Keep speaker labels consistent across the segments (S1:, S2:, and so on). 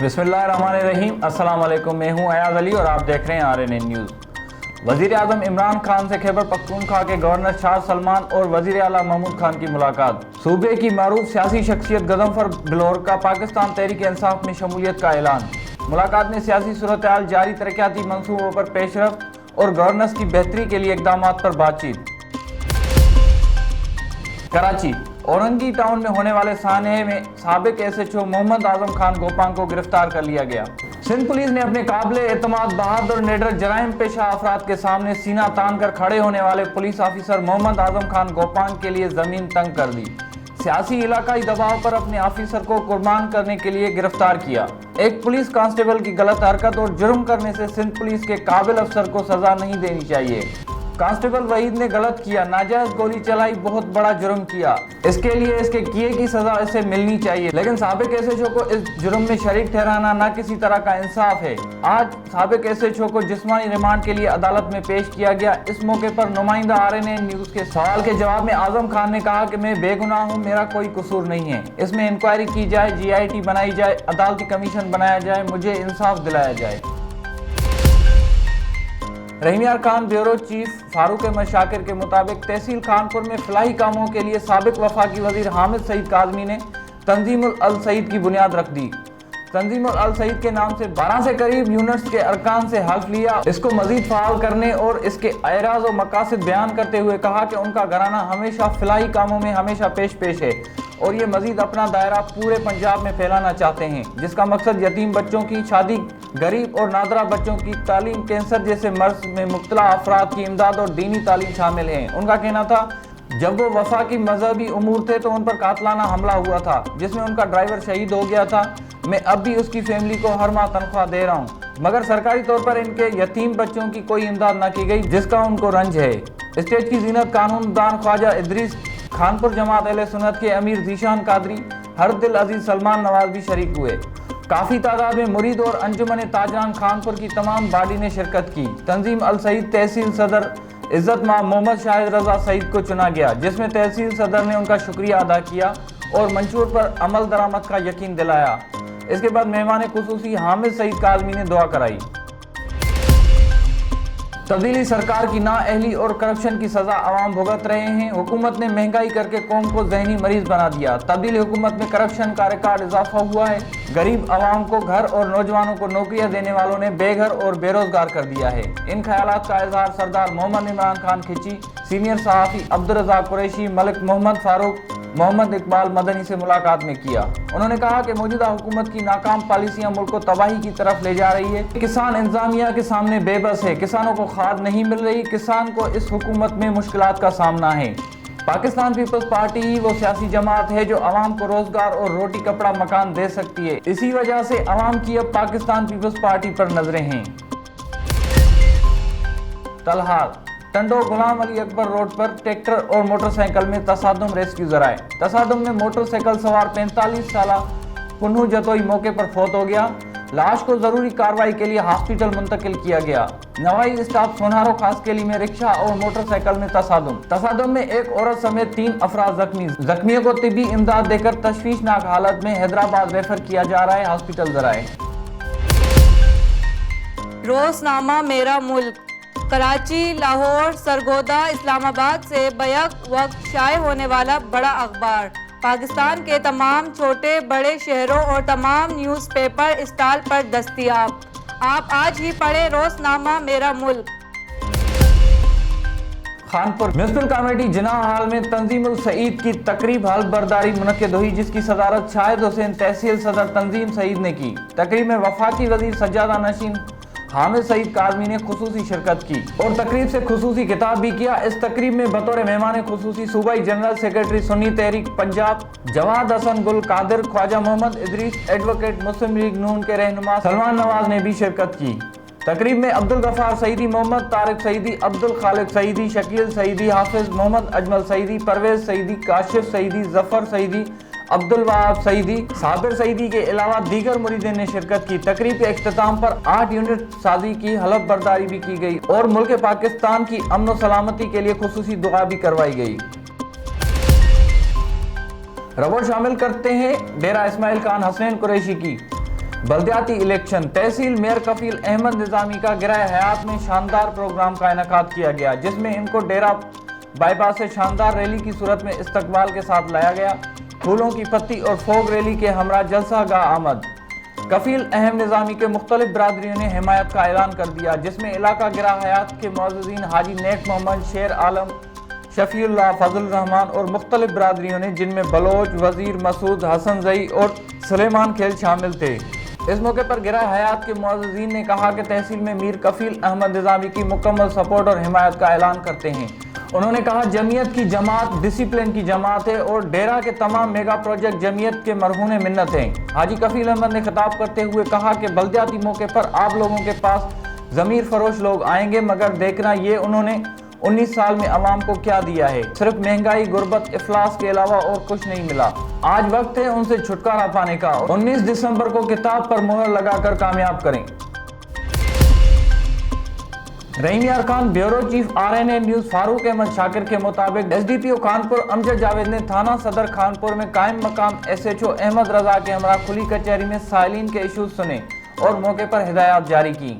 S1: बिस्मिल्लाहिर्रहमानिर्रहीम। अस्सलाम वालेकुम। मैं हूं अयाज अली और आप देख रहे हैं RNN न्यूज़। वज़ीर आज़म इमरान खान से खैबर पख्तूनख्वा के गवर्नर शाह सलमान और वज़ीर आला महमूद खान की मुलाकात। सूबे की मारूफ सियासी शख्सियत गज़नफ़र बिलोर का पाकिस्तान तहरीक इंसाफ में शमूलियत का ऐलान। मुलाकात में सियासी सूरत हाल, जारी तरक्याती मंसूबों पर पेशरफ्त और गवर्नेंस की बेहतरी के लिए इक़दामात पर बातचीत। कराची औरंगी टाउन में होने वाले सानहे में साबिक SHO मोहम्मद आजम खान गोपांग को गिरफ्तार कर लिया गया। सिंध पुलिस ने अपने काबिले एतमाद बहादुर निडर जराइम पेशा अफराद के सामने सीना तान कर खड़े होने वाले पुलिस ऑफिसर मोहम्मद आजम खान गोपांग के लिए जमीन तंग कर दी। सियासी इलाकाई दबाव पर अपने ऑफिसर को कुर्बान करने के लिए गिरफ्तार किया। एक पुलिस कांस्टेबल की गलत हरकत और जुर्म करने से सिंध पुलिस के काबिल अफसर को सजा नहीं देनी चाहिए। कांस्टेबल वहीद ने गलत किया, नाजायज गोली चलाई, बहुत बड़ा जुर्म किया, इसके लिए इसके किए की सजा इसे मिलनी चाहिए, लेकिन साबिक SHO को इस जुर्म में शरीक ठहराना ना किसी तरह का इंसाफ है। आज साबिक SHO को जिस्मानी रिमांड के लिए अदालत में पेश किया गया। इस मौके पर नुमाइंदा RNN न्यूज़ के सवाल के जवाब में आजम खान ने कहा कि मैं बेगुनाह हूँ, मेरा कोई कसूर नहीं है, इसमें इंक्वायरी की जाए, GIT बनाई जाए, अदालती कमीशन बनाया जाए, मुझे इंसाफ दिलाया जाए। रहीम यार खान ब्यूरो चीफ फारूक अहमद शाकिर के मुताबिक तहसील खानपुर में फलाही कामों के लिए साबिक वफाकी वजीर हामिद सईद काज़मी ने तंजीमुल अल सईद की बुनियाद रख दी। तंजीमुल अल सईद के नाम से 12 से करीब यूनिट्स के अरकान से हल्फ लिया। इसको मजीद फाल करने और इसके एराज और मकासद बयान करते हुए कहा कि उनका घराना हमेशा फलाही कामों में हमेशा पेश है और ये मजीद अपना दायरा पूरे पंजाब में फैलाना चाहते हैं, जिसका मकसद यतीम बच्चों की शादी, गरीब और नादरा बच्चों की तालीम, कैंसर जैसे मर्ज में मुब्तला अफराद की इमदाद और दीनी तालीम शामिल है। उनका कहना था जब वो वफाकी मजहबी उमूर थे तो उन पर कातलाना हमला हुआ था जिसमें उनका ड्राइवर शहीद हो गया था। मैं अब भी उसकी फैमिली को हर माह तनख्वाह दे रहा हूँ, मगर सरकारी तौर पर इनके यतीम बच्चों की कोई इमदाद न की गई जिसका उनको रंज है। स्टेज की जीनत कानून दान ख्वाजा इदरीस, खानपुर जमात अहले सुन्नत के अमीर जीशान कादरी, हर दिल अजीज सलमान नवाज भी शरीक हुए। काफ़ी तादाद में मुरीद और अंजुमन ताजरान खानपुर की तमाम बॉडी ने शिरकत की। तंजीम अल सईद तहसील सदर इज्जत मां मोहम्मद शाहिद रजा सईद को चुना गया, जिसमें तहसील सदर ने उनका शुक्रिया अदा किया और मंशूर पर अमल दरामद का यकीन दिलाया। इसके बाद मेहमान खुसूसी हामिद सईद काज़मी ने दुआ कराई। तब्दीली सरकार की नाअहली और करप्शन की सजा आवाम भुगत रहे हैं। हुकूमत ने महंगाई करके कौम को जहनी मरीज बना दिया। तब्दीली हुकूमत में करप्शन का रिकॉर्ड इजाफा हुआ है। गरीब आवाम को घर और नौजवानों को नौकरियां देने वालों ने बेघर और बेरोजगार कर दिया है। इन ख्यालात का इजहार सरदार मोहम्मद इमरान खान खिची, सीनियर सहाफ़ी अब्दुल रज़ाक कुरैशी, मलिक मोहम्मद फारूक, मोहम्मद इकबाल मदनी से मुलाकात में किया। उन्होंने कहा कि मौजूदा हुकूमत की नाकाम पॉलिसियां मुल्क को तबाही की तरफ ले जा रही है। किसान इंतजामिया के सामने बेबस है, किसानों को खाद नहीं मिल रही, किसान को इस हुकूमत में मुश्किलात का सामना है। पाकिस्तान पीपल्स पार्टी ही वो सियासी जमात है जो आवाम को रोजगार और रोटी कपड़ा मकान दे सकती है। इसी वजह से आवाम की अब पाकिस्तान पीपल्स पार्टी पर नजरें हैं। तलहार टंडो गुलाम अली अकबर रोड पर ट्रैक्टर और मोटरसाइकिल में तसादुम रेस्क्यू जराए। तसादुम में मोटरसाइकिल सवार 45 साला पुन्नू जतोई मौके पर फौत हो गया। लाश को जरूरी कार्रवाई के लिए हॉस्पिटल मुंतकिल किया गया। नवाई स्टाफ सोनारो खास केली में रिक्शा और मोटरसाइकिल में तसादुम में एक औरत समेत 3 अफराद जख्मियों को तिब्बी इमदाद देकर तशवीशनाक हालत में हैदराबाद रेफर किया जा रहा है, हॉस्पिटल जराए।
S2: रोजनामा मेरा मुल्क कराची, लाहौर, सरगोदा, इस्लामाबाद से बैक वक्त शाये होने वाला बड़ा अखबार पाकिस्तान के तमाम छोटे बड़े शहरों और तमाम न्यूज़पेपर स्टॉल पर दस्तयाब। आप आज ही पढ़ें रोजनामा मेरा मुल्क।
S1: खानपुर म्युनिसिपल कमेटी जिनाह हाल में तंजीमुल सईद की तकरीब हल्फ बर्दारी मुनक्किद हुई, जिसकी सदारत शाहिद हुसैन तहसील सदर तंजीम सईद ने की। तकरीब में वफाकी वजीर सज्जादा नशीन हामिद सईद काज़मी ने खुसूसी शिरकत की और तकरीब से खुसूसी खिताब भी किया। इस तकरीब में बतौर मेहमान खुसूसी सूबाई जनरल सेक्रेटरी सुन्नी तहरीक पंजाब जवाद हसन गुल कादिर, ख्वाजा मोहम्मद इदरीस, एडवोकेट मुस्लिम लीग नून के रहनुमा सलमान नवाज ने भी शिरकत की। तकरीब में अब्दुल गफार सईदी, मोहम्मद तारिक सईदी, अब्दुल खालिक सईदी, शकील सईदी, हाफिज मोहम्मद अजमल सईदी, परवेज सईदी, काशिफ सईदी, जफर सईदी, अब्दुल वहाब सईदी, साबिर सईदी के अलावा दीगर मुरीदीन ने शिरकत की। तकरीब के इख्तिताम पर 8 यूनिट साजी की हलफ बर्दारी भी की गई और मुल्क पाकिस्तान की अमन व सलामती के लिए खुसूसी दुआ भी करवाई गई। रबो शामिल करते हैं डेरा इस्माइल खान हसनैन कुरैशी की। बल्दियाती इलेक्शन। तहसील मेयर कफील अहमद निज़ामी का गिरह हयात में शानदार प्रोग्राम का इनेकाद किया गया, जिसमें इनको डेरा बाईपास से शानदार रैली की सूरत में इस्तकबाल के साथ लाया गया। फूलों की पत्ती और फोग रैली के हमरा जलसा गा आमद। कफील अहम निज़ामी के मुख्तलिफ बरादरियों ने हिमायत का ऐलान कर दिया, जिसमें इलाका गिरा हयात के मुअज़्ज़िज़ीन हाजी नेक मोहम्मद, शेर आलम, शफीउल्लाह, फजल रहमान और मुख्तलिफ बरादरियों ने, जिनमें बलोच, वजीर, मसूद, हसन जई और सुलेमान खेल शामिल थे। इस मौके पर गिरा हयात के मुअज़्ज़िज़ीन ने कहा कि तहसील में मीर कफील अहमद निज़ामी की मुकम्मल सपोर्ट और हिमायत का ऐलान करते हैं। उन्होंने कहा, जमीयत की जमात डिसिप्लिन की जमात है और डेरा के तमाम मेगा प्रोजेक्ट जमीयत के मरहून मिन्नत हैं। हाजी कफील अहमद ने खिताब करते हुए कहा कि बल्दियाती मौके पर आप लोगों के पास ज़मीर फरोश लोग आएंगे, मगर देखना ये उन्होंने 19 साल में अवाम को क्या दिया है। सिर्फ महंगाई, गुर्बत, इफलास के अलावा और कुछ नहीं मिला। आज वक्त है उनसे छुटकारा पाने का। 19 दिसंबर को किताब पर मुहर लगाकर कामयाब करें। Rahim Yar Khan, bureau chief RNA news Farooq Ahmed Shakir के मुताबिक SDPO कानपुर अमजद जावेद ने थाना सदर खानपुर में कायम मकाम SHO अहमद रजा के हमरा खुली कचहरी में साइलिन के इशूज सुने और मौके पर हिदायत जारी की।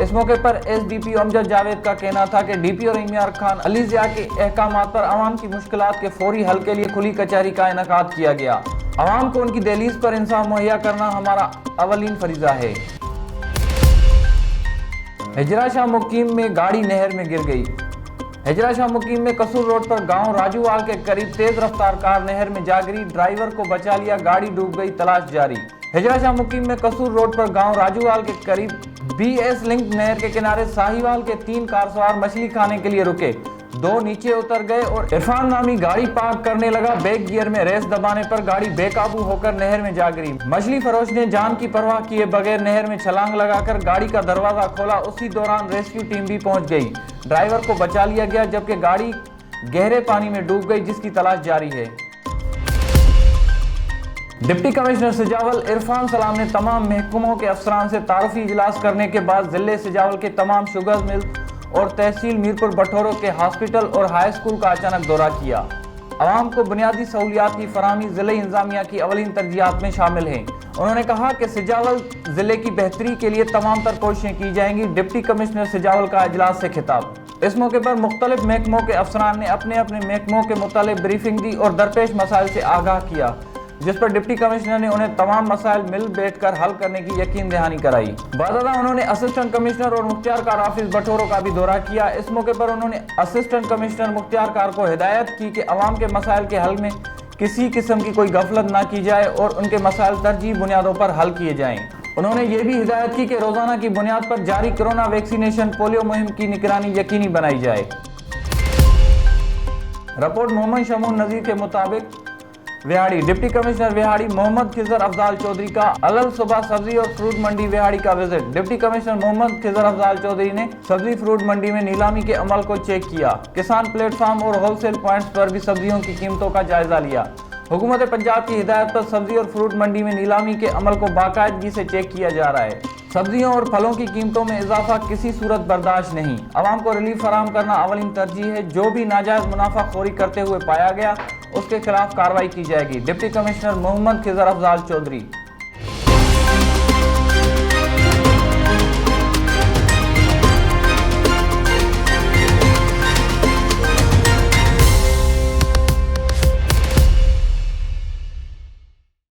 S1: इस मौके पर SDPO अमजद जावेद का कहना था कि DPO रहीम यार खान अली ज़िया के अहकामात पर आवाम की मुश्किलात के फौरी हल के लिए खुली कचहरी का इनेकाद किया गया। आवाम को उनकी दहलीज पर इंसाफ मुहैया करना हमारा अवलीन फरीज़ा है। हिजरा शाह मुकीम में गाड़ी नहर में गिर गई। हिजरा शाह मुकीम में कसूर रोड पर गांव राजूवाल के करीब तेज रफ्तार कार नहर में जा गिरी, ड्राइवर को बचा लिया, गाड़ी डूब गई, तलाश जारी। हिजरा शाह मुकीम में कसूर रोड पर गांव राजूवाल के करीब BS लिंक नहर के किनारे साहिवाल के 3 कार सवार मछली खाने के लिए रुके। 2 नीचे उतर गए और इरफान नामी गाड़ी पार्क करने लगा। बैक गियर में रेस दबाने पर गाड़ी बेकाबू होकर नहर में जा गिरी। मछली फरोश ने जान की परवाह किए बगैर नहर में छलांग लगाकर गाड़ी का दरवाजा खोला। उसी दौरान रेस्क्यू टीम भी पहुंच गई। ड्राइवर को बचा लिया गया, जबकि गाड़ी गहरे पानी में डूब गई, जिसकी तलाश जारी है। डिप्टी कमिश्नर सिजावल इरफान सलाम ने तमाम महकमों के अफसरान से तारुफी इजलास करने के बाद जिले सिजावल के तमाम शुगर मिल और तहसील मीरपुर बठोरो के हॉस्पिटल और हाई स्कूल का अचानक दौरा किया। आवाम को बुनियादी सहूलियात की फराहमी ज़िले इंतजामिया की अवलीन तरजीहात में शामिल है। उन्होंने कहा कि सिजावल ज़िले की बेहतरी के लिए तमाम तर कोशिशें की जाएंगी। डिप्टी कमिश्नर सिजावल का इजलास से खिताब। इस मौके पर मुख्तलिफ महकमों के अफसरान ने अपने अपने महकमों के मुतालिक ब्रीफिंग दी और दरपेश मसाइल से आगाह किया, जिस पर डिप्टी कमिश्नर ने उन्हें तमाम मसाइल मिल बैठकर हल करने की यकीन दहानी कराई। बाज़ादा उन्होंने असिस्टेंट कमिश्नर और मुख्तियार कार ऑफिस बठोरो का भी दौरा किया। इस मौके पर उन्होंने असिस्टेंट कमिश्नर मुख्तियार कार को हिदायत की कि अवाम के मसाइल के हल में किसी किस्म की कोई गफलत ना की जाए और उनके मसाइल तरजीह बुनियादों पर हल किए जाएं। उन्होंने ये भी हिदायत की कि रोजाना की बुनियाद पर जारी कोरोना वैक्सीनेशन पोलियो मुहिम की निगरानी यकीनी बनाई जाए। रिपोर्ट मोहम्मद शमून नज़ीर के मुताबिक विहाड़ी डिप्टी कमिश्नर विहाड़ी मोहम्मद खिजर अफजाल चौधरी का अलल सुबह सब्जी और फ्रूट मंडी विहाड़ी का visit. Deputy commissioner Muhammad Khizar Afzal Chaudhry ने सब्जी फ्रूट मंडी में नीलामी के अमल को चेक किया। किसान प्लेटफार्म और होलसेल पॉइंट्स पर भी सब्जियों की कीमतों का जायजा लिया। हुकूमत पंजाब की हिदायत पर सब्जी और फ्रूट मंडी में नीलामी के अमल को बाकायदगी से चेक किया जा रहा है। सब्जियों और फलों की कीमतों में इजाफा किसी सूरत बर्दाश्त नहीं। आवाम को रिलीफ फराहम करना अवलीन तरजीह है। जो भी नाजायज मुनाफाखोरी करते हुए पाया गया उसके खिलाफ कार्रवाई की जाएगी। Deputy commissioner Muhammad Khizar Afzal Chaudhary.